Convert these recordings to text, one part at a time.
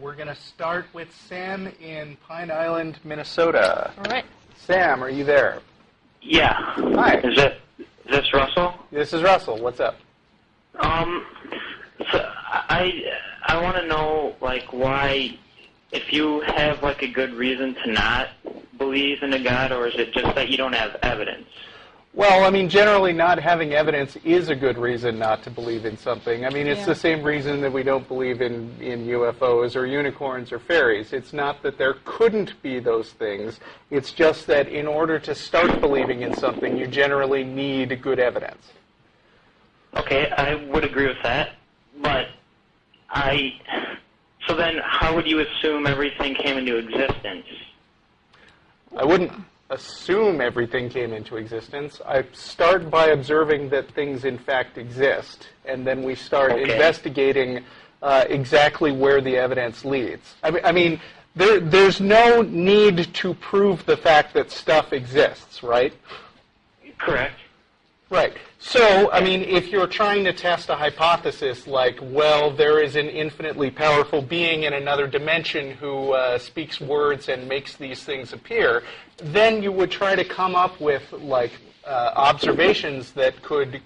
We're going to start with Sam in Pine Island, Minnesota. All right. Sam, are you there? Yeah. Hi. Is this Russell? This is Russell. What's up? So I want to know, like, why, if you have, like, a good reason to not believe in a God, or is it just that you don't have evidence? Well, I mean, generally not having evidence is a good reason not to believe in something. I mean, it's the same reason that we don't believe in UFOs or unicorns or fairies. It's not that there couldn't be those things. It's just that in order to start believing in something, you generally need good evidence. Okay, I would agree with that, but so then how would you assume everything came into existence? I wouldn't assume everything came into existence. I start by observing that things in fact exist, and then we start investigating exactly where the evidence leads. I mean, there's no need to prove the fact that stuff exists, right? Correct. Right. So, I mean, if you're trying to test a hypothesis like, well, there is an infinitely powerful being in another dimension who speaks words and makes these things appear, then you would try to come up with, like, observations that could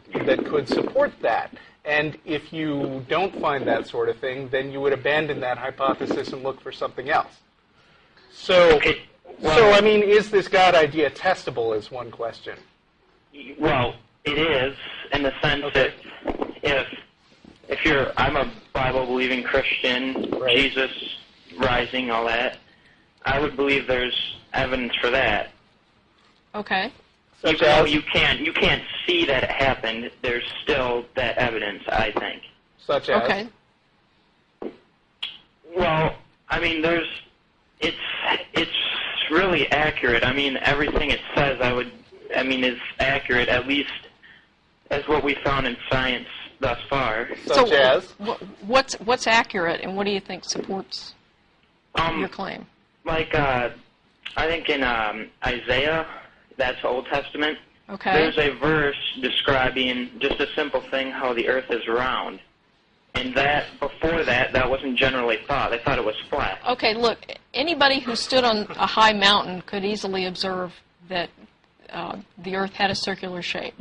support that. And if you don't find that sort of thing, then you would abandon that hypothesis and look for something else. So, I mean, is this God idea testable is one question. Well, it is, in the sense that if I'm a Bible-believing Christian, right. Jesus rising, all that, I would believe there's evidence for that. Okay. Even though you can't see that it happened, there's still that evidence, I think. Such as? Okay. Well, I mean, it's really accurate. I mean, everything it says is accurate, at least as what we found in science thus far. Such as? What's accurate, and what do you think supports your claim? Like, I think in Isaiah, that's Old Testament, okay. There's a verse describing just a simple thing, how the earth is round. And before that wasn't generally thought. They thought it was flat. Okay, look, anybody who stood on a high mountain could easily observe that the earth had a circular shape.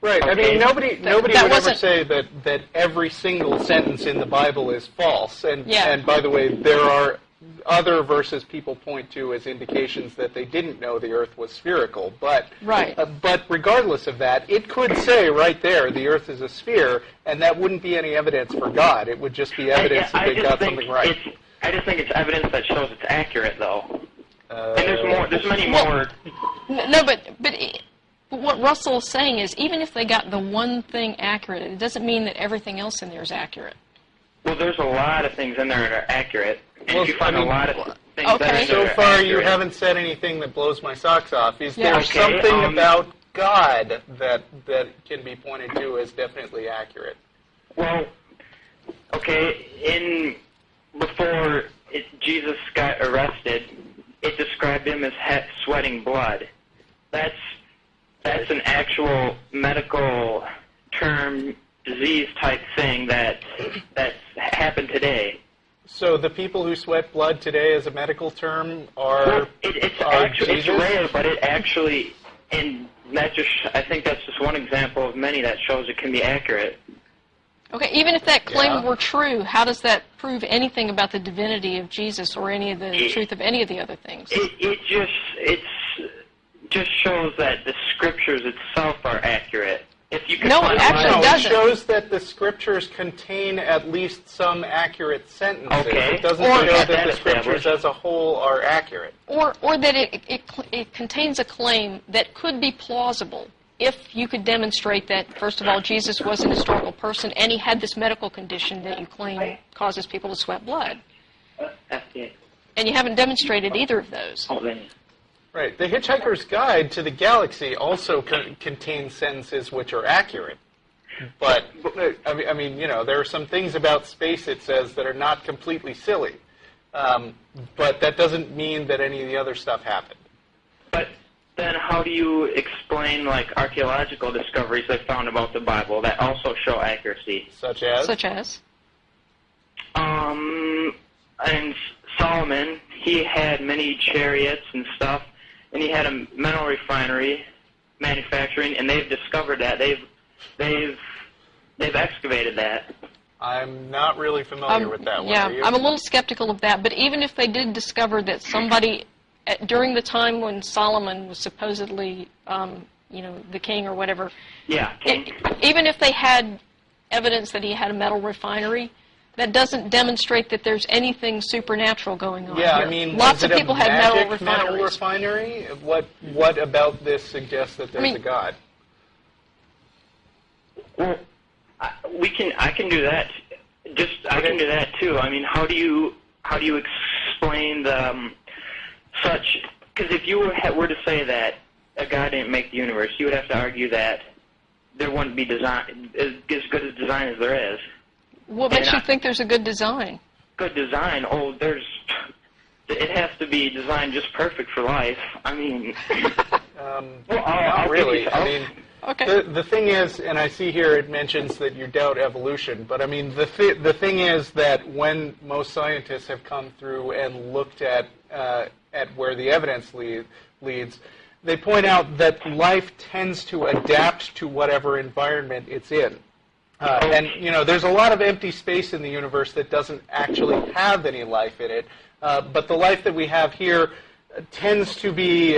Right. Okay. I mean, nobody would ever say that every single sentence in the Bible is false. And by the way, there are other verses people point to as indications that they didn't know the earth was spherical. But but regardless of that, it could say right there the earth is a sphere, and that wouldn't be any evidence for God. It would just be evidence that they got something right. I just think it's evidence that shows it's accurate, though. And there's many more. No, but what Russell is saying is, even if they got the one thing accurate, it doesn't mean that everything else in there is accurate. Well, there's a lot of things in there that are accurate. And if you find a lot of things okay. that are So far, accurate, you haven't said anything that blows my socks off. Is there something about God that can be pointed to as definitely accurate? Well, okay, before Jesus got arrested, it described him as sweating blood. That's an actual medical term, disease type thing that's happened today. So the people who sweat blood today as a medical term are it's rare, but it actually, and I think that's just one example of many that shows it can be accurate. Okay, even if that claim were true, how does that prove anything about the divinity of Jesus or any of the truth of any of the other things? It just shows that the scriptures itself are accurate. If you No, it actually doesn't. It shows that the scriptures contain at least some accurate sentences. Okay. It doesn't show that the scriptures as a whole are accurate. Or that it contains a claim that could be plausible if you could demonstrate that, first of all, Jesus was an historical person and he had this medical condition that you claim causes people to sweat blood. And you haven't demonstrated either of those. Right. The Hitchhiker's Guide to the Galaxy also contains sentences which are accurate. But, I mean, you know, there are some things about space, it says, that are not completely silly. But that doesn't mean that any of the other stuff happened. But then how do you explain, like, archaeological discoveries they found about the Bible that also show accuracy? Such as? Such as? and Solomon, he had many chariots and stuff, and he had a metal refinery manufacturing, and they've discovered that. They've excavated that. I'm not really familiar with that one. Yeah, Are you? I'm a little skeptical of that. But even if they did discover that somebody, during the time when Solomon was supposedly, the king or whatever, Yeah, king. Even if they had evidence that he had a metal refinery, that doesn't demonstrate that there's anything supernatural going on. Yeah, here. I mean, lots is of it people a had metal magic refineries. metal refinery? What about this suggests that there's a God? Well, I can do that. I can do that too. I mean, how do you explain the such? Because if you were to say that a God didn't make the universe, you would have to argue that there wouldn't be design as good as design as there is. What makes you think there's a good design? Good design? Oh, it has to be designed just perfect for life. I mean, Not really. I mean, okay. the thing is, and I see here it mentions that you doubt evolution, but I mean, the thing is that when most scientists have come through and looked at where the evidence leads, they point out that life tends to adapt to whatever environment it's in. And, there's a lot of empty space in the universe that doesn't actually have any life in it, but the life that we have here tends to be,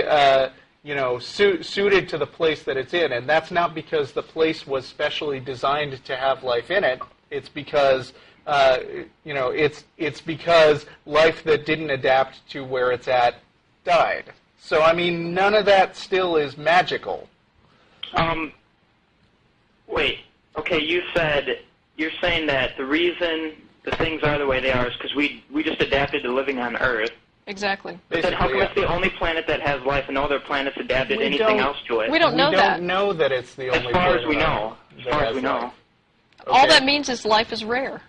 suited to the place that it's in, and that's not because the place was specially designed to have life in it. It's because, it's because life that didn't adapt to where it's at died. So, I mean, none of that still is magical. Wait. Okay, you're saying that the reason the things are the way they are is because we just adapted to living on Earth. Exactly. But then how come it's the only planet that has life and no other planets adapted anything else to it? We don't know that. We don't know that it's the only as far planet as we know. As far as we know. life. All Okay. that means is life is rare.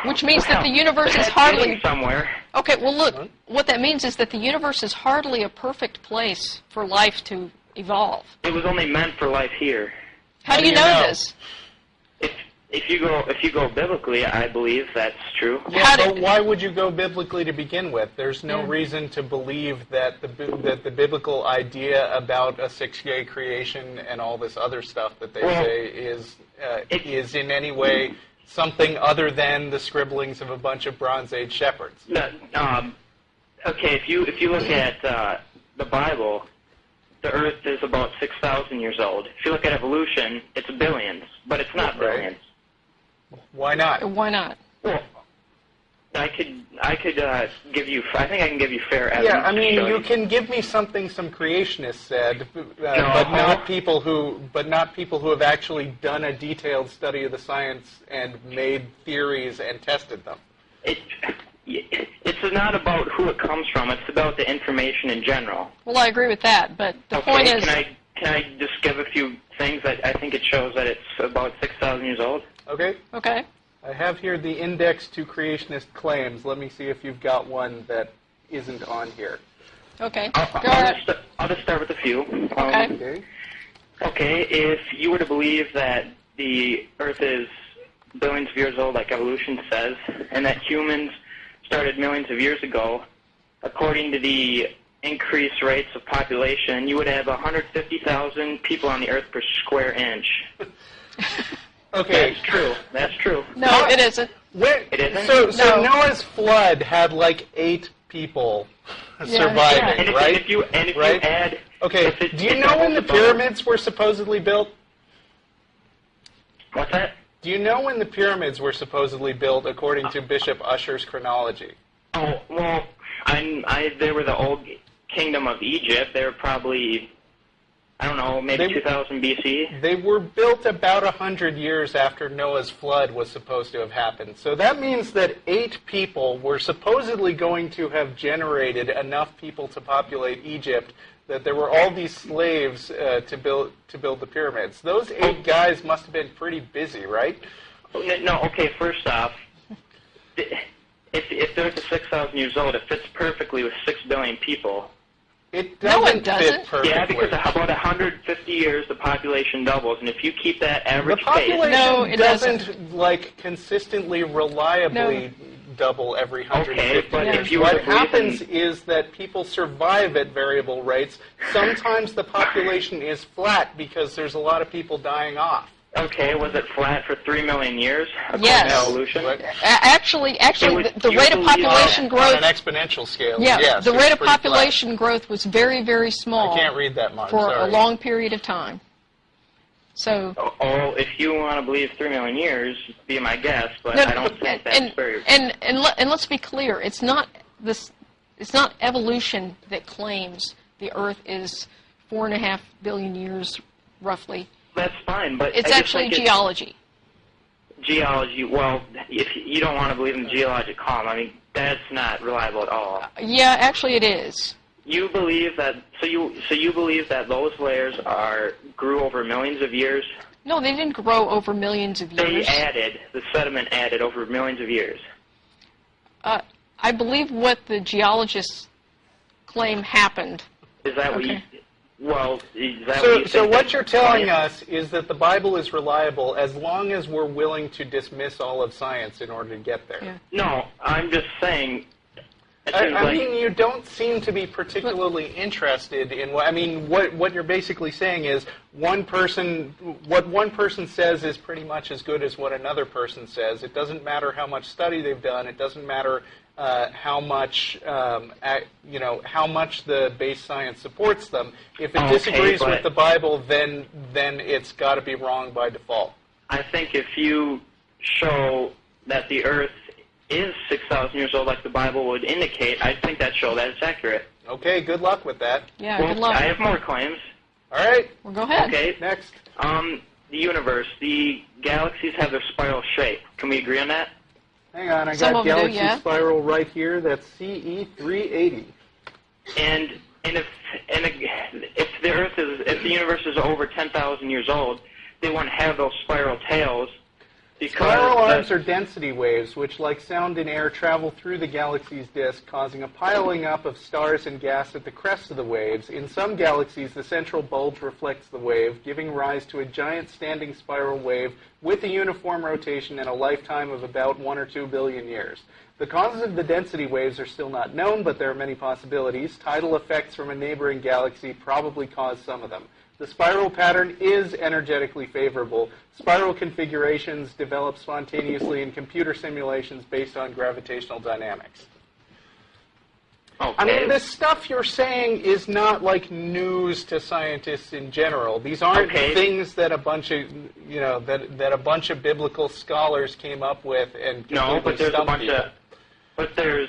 Which means that the Well, universe is that's hardly... getting somewhere. Okay, well, look, what that means is that the universe is hardly a perfect place for life to evolve. It was only meant for life here. How do you know this? If you go biblically, I believe that's true. Yeah, but why would you go biblically to begin with? There's no reason to believe that the biblical idea about a 6-day creation and all this other stuff that they say is in any way something other than the scribblings of a bunch of Bronze Age shepherds. No, okay, if you look at the Bible, the Earth is about 6,000 years old. If you look at evolution, it's billions, but it's not billions. Why not? Why not? Well, I could give you. I think I can give you fair evidence. Yeah, I mean, to show you can give me something some creationists said, but not people who have actually done a detailed study of the science and made theories and tested them. It's not about who it comes from. It's about the information in general. Well, I agree with that, but the point is... Can I just give a few things that I think it shows that it's about 6,000 years old? Okay. Okay. I have here the index to creationist claims. Let me see if you've got one that isn't on here. Okay. I'll just start with a few. Okay. Okay, if you were to believe that the Earth is billions of years old, like evolution says, and that humans started millions of years ago, according to the increased rates of population, you would have 150,000 people on the Earth per square inch. Okay. That's true. That's true. No, it isn't. It isn't? So No. Noah's flood had like 8 people surviving, yeah. right? If you Right? add... Okay, do you know when the pyramids were supposedly built? What's that? Do you know when the pyramids were supposedly built according to Bishop Ussher's chronology? Oh, well, they were the old kingdom of Egypt. They were probably, I don't know, maybe 2000 BC. They were built about 100 years after Noah's flood was supposed to have happened. So that means that 8 people were supposedly going to have generated enough people to populate Egypt that there were all these slaves to build the pyramids. Those 8 guys must have been pretty busy, right? No, okay, first off, if the Earth is 6,000 years old, it fits perfectly with 6 billion people. It No, doesn't it doesn't. fit perfectly. Yeah, because about 150 years, the population doubles, and if you keep that the average population pace... No, it doesn't like consistently, reliably double every 150 but years. if you were What to believe happens in- is that people survive at variable rates. Sometimes the population is flat because there's a lot of people dying off. Okay, was it flat for 3 million years? According Yes. to evolution? What? Actually, So the you rate of believe population On growth. an exponential scale, Yeah, yes. the it's rate of pretty flat. population growth was very, very small. I can't read that much. For sorry. a long period of time. So. Oh, if you want to believe 3 million years, be my guest, but I don't think that's very... And let's be clear, it's not evolution that claims the Earth is 4.5 billion years, roughly. That's fine, but... It's actually geology. Geology, well, if you don't want to believe in the geologic column, I mean, that's not reliable at all. Yeah, actually it is. You believe that, so you believe that those layers grew over millions of years? No, they didn't grow over millions of years. The sediment added over millions of years. I believe what the geologists claim happened. Is that what you... Okay. Well, is that what you think? So what that's you're telling science? us is that the Bible is reliable as long as we're willing to dismiss all of science in order to get there. Yeah. No, I'm just saying... I mean, you don't seem to be particularly interested in what... I mean, what you're basically saying is what one person says is pretty much as good as what another person says. It doesn't matter how much study they've done. It doesn't matter how much the base science supports them. If it disagrees with the Bible, then it's got to be wrong by default. I think if you show that the Earth is 6,000 years old, like the Bible would indicate, I think that shows that it's accurate. Okay, good luck with that. Yeah, Well, good luck. I have more claims. All right, Well, go ahead. Okay. next. The universe, the galaxies have their spiral shape. Can we agree on that? Hang on, I Some got of them do, Galaxy yeah. Spiral right here. That's CE 380. And if the universe is over 10,000 years old, they wouldn't have those spiral tails. Spiral arms are density waves, which, like sound in air, travel through the galaxy's disk, causing a piling up of stars and gas at the crest of the waves. In some galaxies, the central bulge reflects the wave, giving rise to a giant standing spiral wave with a uniform rotation and a lifetime of about 1 or 2 billion years. The causes of the density waves are still not known, but there are many possibilities. Tidal effects from a neighboring galaxy probably cause some of them. The spiral pattern is energetically favorable. Spiral configurations develop spontaneously in computer simulations based on gravitational dynamics. Okay. I mean, this stuff you're saying is not like news to scientists in general. These aren't things that a bunch of, that a bunch of biblical scholars came up with and No, but there's a stumped bunch people. of... But there's...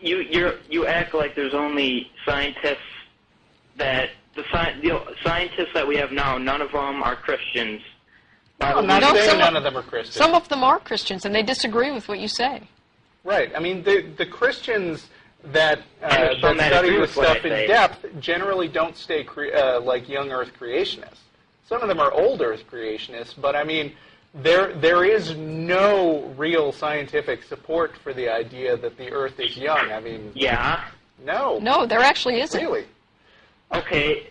You act like there's only scientists that... The scientists that we have now, none of them are Christians. I'm not No, saying none of them are Christians. Some of them are Christians, and they disagree with what you say. Right. I mean, the Christians that there's some that study agree this with what I stuff in say. depth generally don't stay like young Earth creationists. Some of them are old Earth creationists, but I mean, there is no real scientific support for the idea that the Earth is young. I mean, Yeah. no. No, there actually isn't. Really? Okay.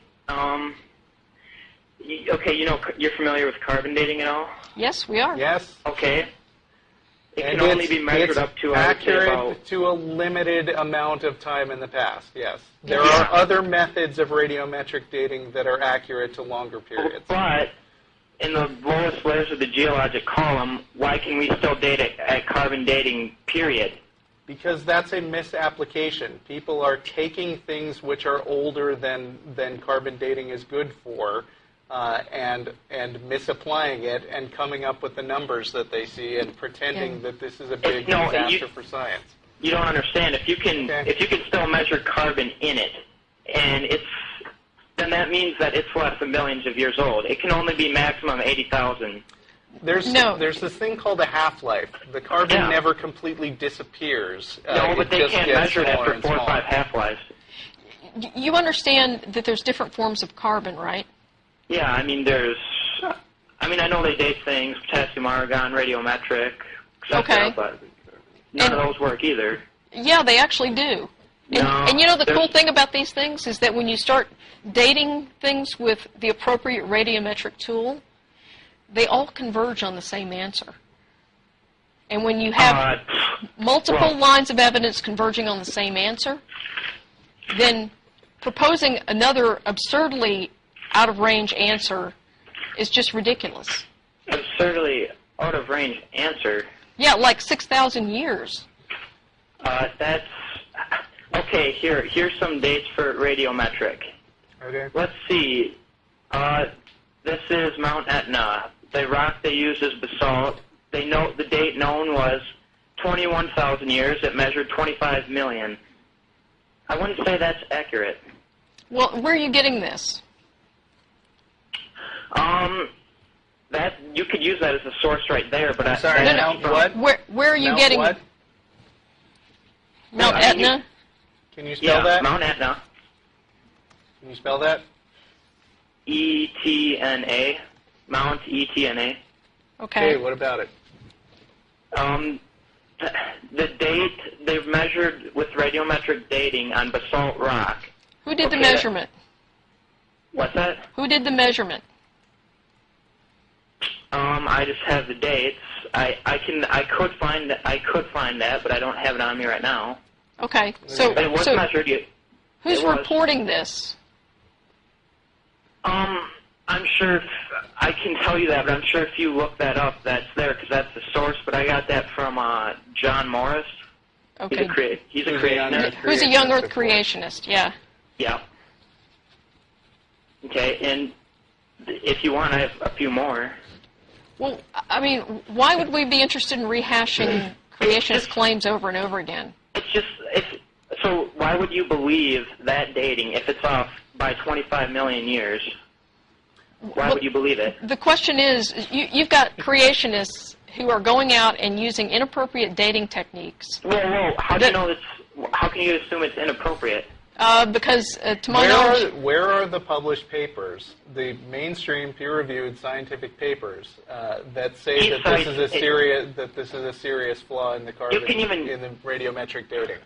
You're familiar with carbon dating at all? Yes, we are. Yes. Okay. It And can only it's- be measured it's up to, I would say, accurate about... to a limited amount of time in the past, yes. There Yeah. are other methods of radiometric dating that are accurate to longer periods. But in the lowest layers of the geologic column, why can we still date it at carbon dating, period? Because that's a misapplication. People are taking things which are older than carbon dating is good for, and misapplying it and coming up with the numbers that they see and pretending that this is a big disaster for science. You don't understand. If you can still measure carbon in it, and then that means that it's less than millions of years old. It can only be maximum 80,000. There's this thing called a half-life. The carbon never completely disappears. No, but they can't measure it after 4 or 5 half-lives. You understand that there's different forms of carbon, right? Yeah, I mean, I know they date things, potassium, argon, radiometric, etc., Okay. but none of those work either. Yeah, they actually do. And you know the cool thing about these things is that when you start dating things with the appropriate radiometric tool, they all converge on the same answer. And when you have... multiple lines of evidence converging on the same answer, then proposing another absurdly out-of-range answer is just ridiculous. Absurdly out-of-range answer? Yeah, like 6,000 years. That's... Okay, here's some dates for Radiometric. Okay. Let's see. This is Mount Etna. The rock they used is basalt. They know the date known was 21,000 years. It measured 25 million. I wouldn't say that's accurate. Well, where are you getting this? That you could use that as a source right there, but Sorry, Mount what? Where are you Mount getting what? Mount Etna? Can you spell that? Mount Etna. Can you spell that? E-T-N-A. Mount E-T-N-A. Okay. Okay, what about it? The date they've measured with radiometric dating on basalt rock. Who did the measurement? What's that? Who did the measurement? I just have the dates. I could find that, but I don't have it on me right now. Okay. So But it was measured. who's reporting this? I'm sure I can tell you that, but I'm sure if you look that up, that's there because that's the source. But I got that from John Morris. Okay. He's a creationist. Who's a young Earth creationist? Yeah. Yeah. Okay, and if you want, I have a few more. Well, I mean, why would we be interested in rehashing creationist claims over and over again? So why would you believe that dating if it's off by 25 million years? Why would you believe it? The question is, you've got creationists who are going out and using inappropriate dating techniques. Whoa! How do you know this? How can you assume it's inappropriate? Because, to my knowledge... Where are the published papers, the mainstream peer-reviewed scientific papers, that say that this is a serious flaw in the carbon in the radiometric dating?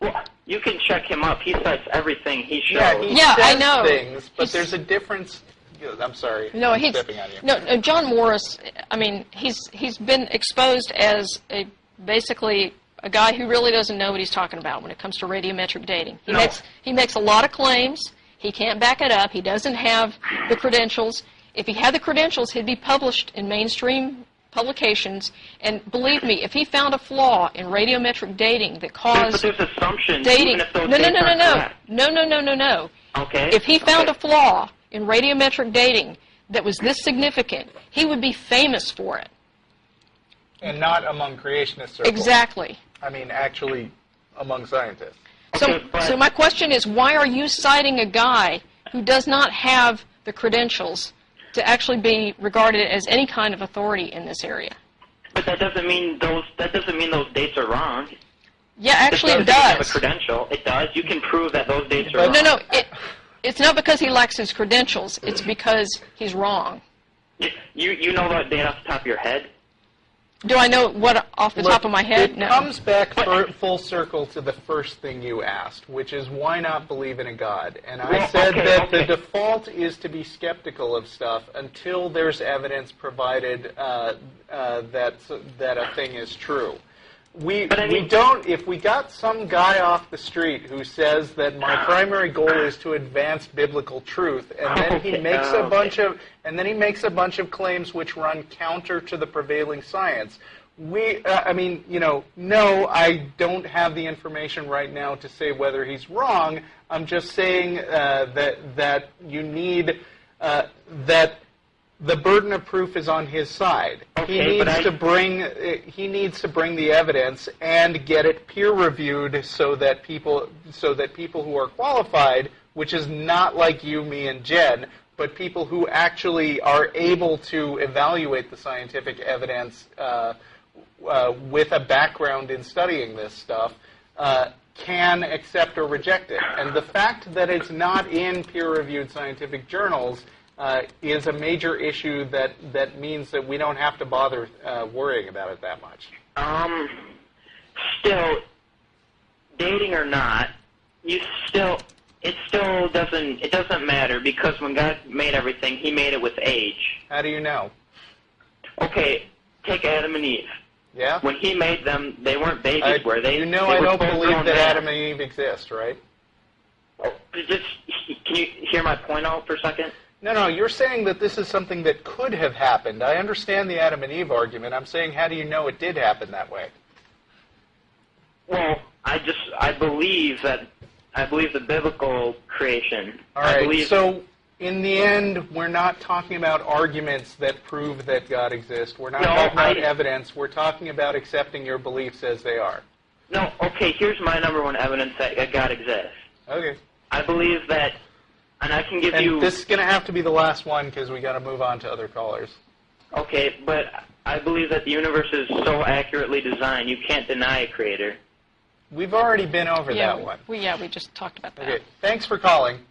Well, you can check him up. He cites everything he shows. Yeah, I know. Things, but there's a difference. I'm sorry. No, I'm stepping on you. No, John Morris. I mean, he's been exposed as basically a guy who really doesn't know what he's talking about when it comes to radiometric dating. He makes a lot of claims. He can't back it up. He doesn't have the credentials. If he had the credentials, he'd be published in mainstream publications. And believe me, if he found a flaw in radiometric dating that caused but there's assumptions, dating, even if those dates aren't correct. No. Okay. If he found a flaw in radiometric dating that was this significant, he would be famous for it. And not among creationist circles. Exactly. I mean, actually, among scientists. So my question is, why are you citing a guy who does not have the credentials to actually be regarded as any kind of authority in this area? But that doesn't mean those dates are wrong. Yeah, actually it does. Have a does. credential. It does. You can prove that those dates are wrong. No. It's not because he lacks his credentials. It's because he's wrong. You know that date off the top of your head? Do I know what off the top of my head? No. It comes back full circle to the first thing you asked, which is why not believe in a God? And I said that the default is to be skeptical of stuff until there's evidence provided that a thing is true. If we got some guy off the street who says that my primary goal is to advance biblical truth, and then he makes a bunch of claims which run counter to the prevailing science. No, I don't have the information right now to say whether he's wrong. I'm just saying that you need that. The burden of proof is on his side. Okay, he needs to bring the evidence and get it peer reviewed so that people who are qualified, which is not like you, me, and Jen, but people who actually are able to evaluate the scientific evidence with a background in studying this stuff, can accept or reject it. And the fact that it's not in peer-reviewed scientific journals is a major issue that means that we don't have to bother worrying about it that much. Still, dating or not, it still doesn't matter because when God made everything, He made it with age. How do you know? Okay, take Adam and Eve. Yeah? When he made them, they weren't babies, were they? You know they I were don't full-grown believe that men. Adam and Eve exist, right? Can you hear my point out for a second? No, you're saying that this is something that could have happened. I understand the Adam and Eve argument. I'm saying, how do you know it did happen that way? Well, I believe the biblical creation. All right, I believe, so in the end, we're not talking about arguments that prove that God exists. We're not talking about evidence. We're talking about accepting your beliefs as they are. No, okay, here's my number one evidence that God exists. Okay. I believe that, and I can give And you... this is going to have to be the last one because we got to move on to other callers. Okay, but I believe that the universe is so accurately designed, you can't deny a creator. We've already been over that one. We just talked about that. Okay, thanks for calling.